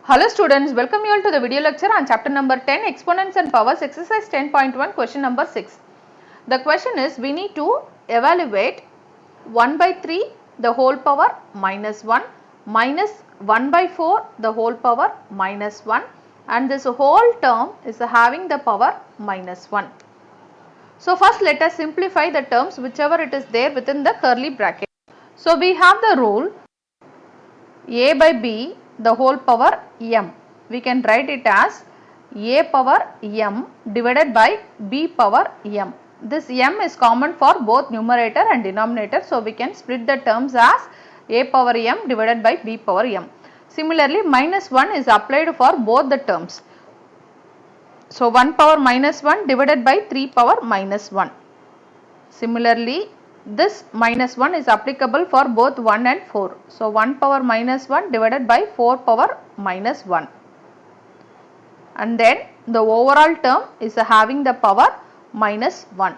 Hello students, welcome you all to the video lecture on chapter number 10 Exponents and Powers exercise 10.1 question number 6. The question is we need to evaluate 1 by 3 the whole power minus 1 minus 1 by 4 the whole power minus 1 and this whole term is having the power minus 1. So first let us simplify the terms whichever it is there within the curly bracket. So we have the rule a by b the whole power m. We can write it as a power m divided by b power m. This m is common for both numerator and denominator. So we can split the terms as a power m divided by b power m. Similarly, minus 1 is applied for both the terms. So 1 power minus 1 divided by 3 power minus 1. Similarly, this minus 1 is applicable for both 1 and 4. So 1 power minus 1 divided by 4 power minus 1. And then the overall term is having the power minus 1.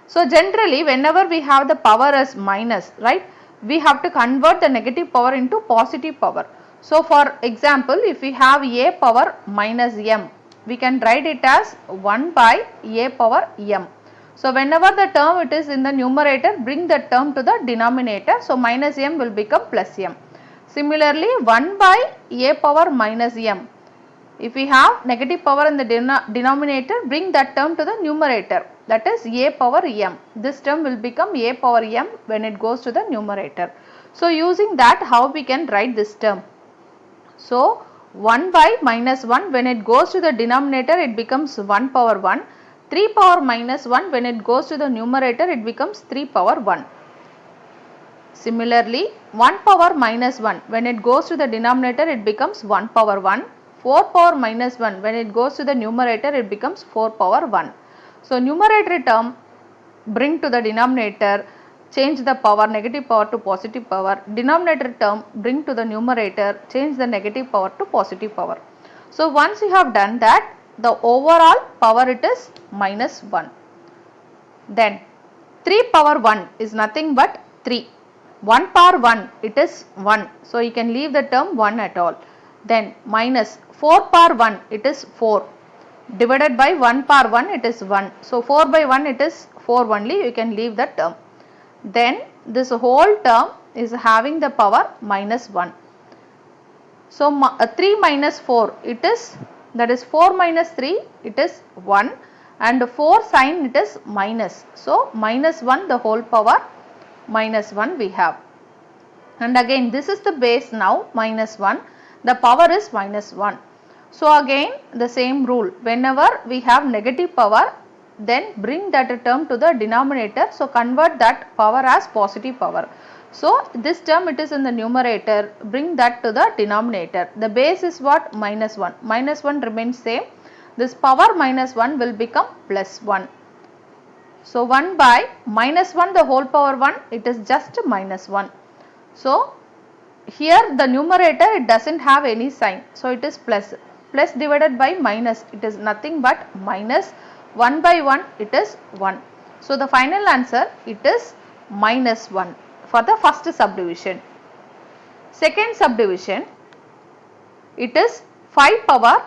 So generally whenever we have the power as minus, right, we have to convert the negative power into positive power. So for example, if we have a power minus m, we can write it as 1 by a power m. So whenever the term it is in the numerator, bring the term to the denominator. So minus m will become plus m. Similarly, 1 by a power minus m. If we have negative power in the denominator, bring that term to the numerator. That is a power m. This term will become a power m when it goes to the numerator. So using that, how we can write this term? So 1 by minus 1 when it goes to the denominator, it becomes 1 power 1. 3 power minus 1 when it goes to the numerator, it becomes 3 power 1. Similarly, 1 power minus 1 when it goes to the denominator, it becomes 1 power 1. 4 power minus 1 when it goes to the numerator, it becomes 4 power 1. So numerator term bring to the denominator, change the power negative power to positive power. Denominator term bring to the numerator, change the negative power to positive power. So once you have done that, the overall power it is minus 1. Then 3 power 1 is nothing but 3. 1 power 1 it is 1. So you can leave the term 1 at all. Then minus 4 power 1 it is 4. Divided by 1 power 1 it is 1. So 4 by 1 it is 4 only. You can leave the term. Then this whole term is having the power minus 1. So 3 minus 4 it is, that is 4 minus 3 it is 1 and 4 sign it is minus. So minus 1 the whole power minus 1 we have. And again this is the base now minus 1, the power is minus 1. So again the same rule, whenever we have negative power, then bring that term to the denominator. So convert that power as positive power. So this term it is in the numerator, bring that to the denominator. The base is what? Minus 1. Minus 1 remains same. This power minus 1 will become plus 1. So 1 by minus 1 the whole power 1, it is just minus 1. So here the numerator it doesn't have any sign. So it is plus. Plus divided by minus, it is nothing but minus. 1 by 1 it is 1. So the final answer it is minus 1 for the first subdivision. Second subdivision, it is 5 power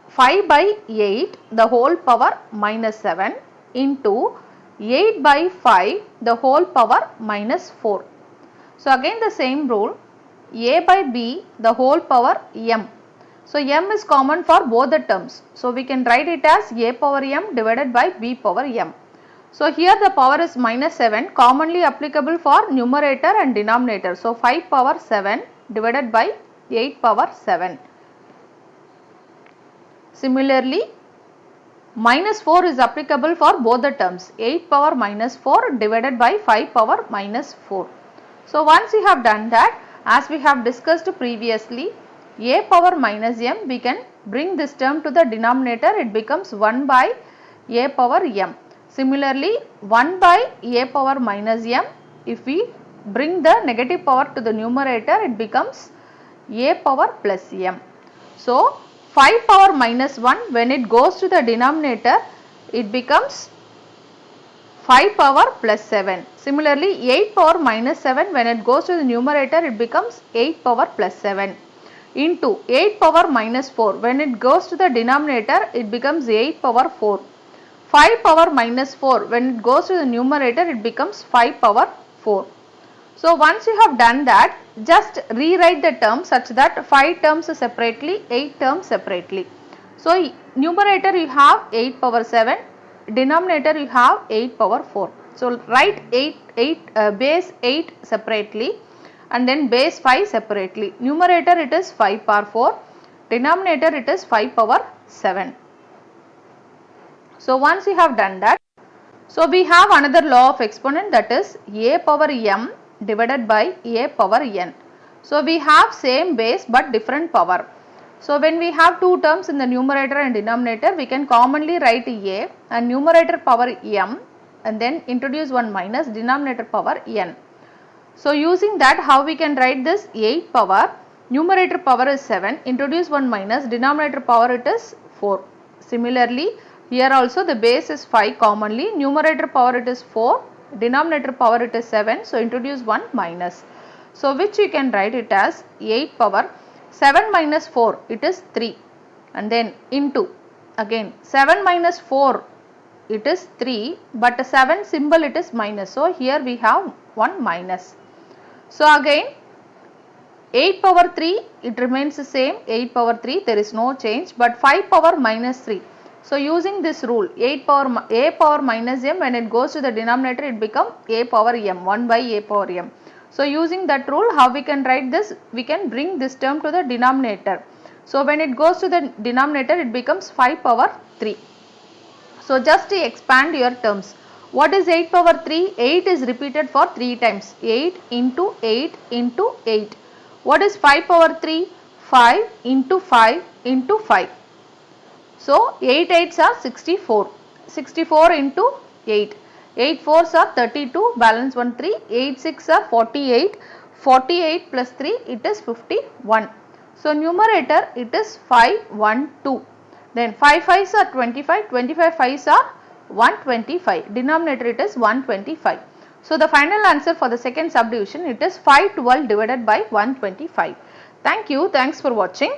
5 by 8 the whole power minus 7 into 8 by 5 the whole power minus 4. So again the same rule, a by b the whole power m. So m is common for both the terms. So we can write it as a power m divided by b power m. So here the power is minus 7, commonly applicable for numerator and denominator. So 5 power 7 divided by 8 power 7. Similarly, minus 4 is applicable for both the terms. 8 power minus 4 divided by 5 power minus 4. So once you have done that, as we have discussed previously, a power minus m, we can bring this term to the denominator, it becomes 1 by a power m. Similarly, 1 by a power minus m, if we bring the negative power to the numerator, it becomes a power plus m. So 5 power minus 1 when it goes to the denominator, it becomes 5 power plus 7. Similarly, 8 power minus 7 when it goes to the numerator, it becomes 8 power plus 7. into 8 power minus 4. When it goes to the denominator, it becomes 8 power 4. 5 power minus 4. When it goes to the numerator, it becomes 5 power 4. So once you have done that, just rewrite the terms such that 5 terms separately, 8 terms separately. So numerator you have 8 power 7, denominator you have 8 power 4. So write base 8 separately and then base 5 separately. Numerator it is 5 power 4, denominator it is 5 power 7. So once you have done that, so we have another law of exponent, that is a power m divided by a power n. So we have same base but different power. So when we have two terms in the numerator and denominator, we can commonly write a and numerator power m and then introduce one minus, denominator power n. So using that, how we can write this? 8 power, numerator power is 7, introduce one minus, denominator power it is 4. Similarly, here also the base is 5 commonly, numerator power it is 4, denominator power it is 7, so introduce one minus. So which you can write it as 8 power 7 minus 4, it is 3, and then into again 7 minus 4, it is 3, but 7 symbol it is minus, so here we have one minus. So again 8 power 3, it remains the same, 8 power 3, there is no change, but 5 power minus 3. So using this rule, a power minus m, when it goes to the denominator, it becomes a power m, 1 by a power m. So using that rule, how we can write this? We can bring this term to the denominator. So when it goes to the denominator, it becomes 5 power 3. So just to expand your terms, what is 8 power 3? 8 is repeated for 3 times, 8 into 8 into 8. What is 5 power 3? 5 into 5 into 5. So 8 8s are 64, 64 into 8, 8 4s are 32, balance 1 3, 8 6 are 48, 48 plus 3 it is 51. So numerator it is 5 1 2, then 5 5s are 25, 25 5s are 125, denominator it is 125. So the final answer for the second subdivision, it is 512 divided by 125. Thank you, thanks for watching.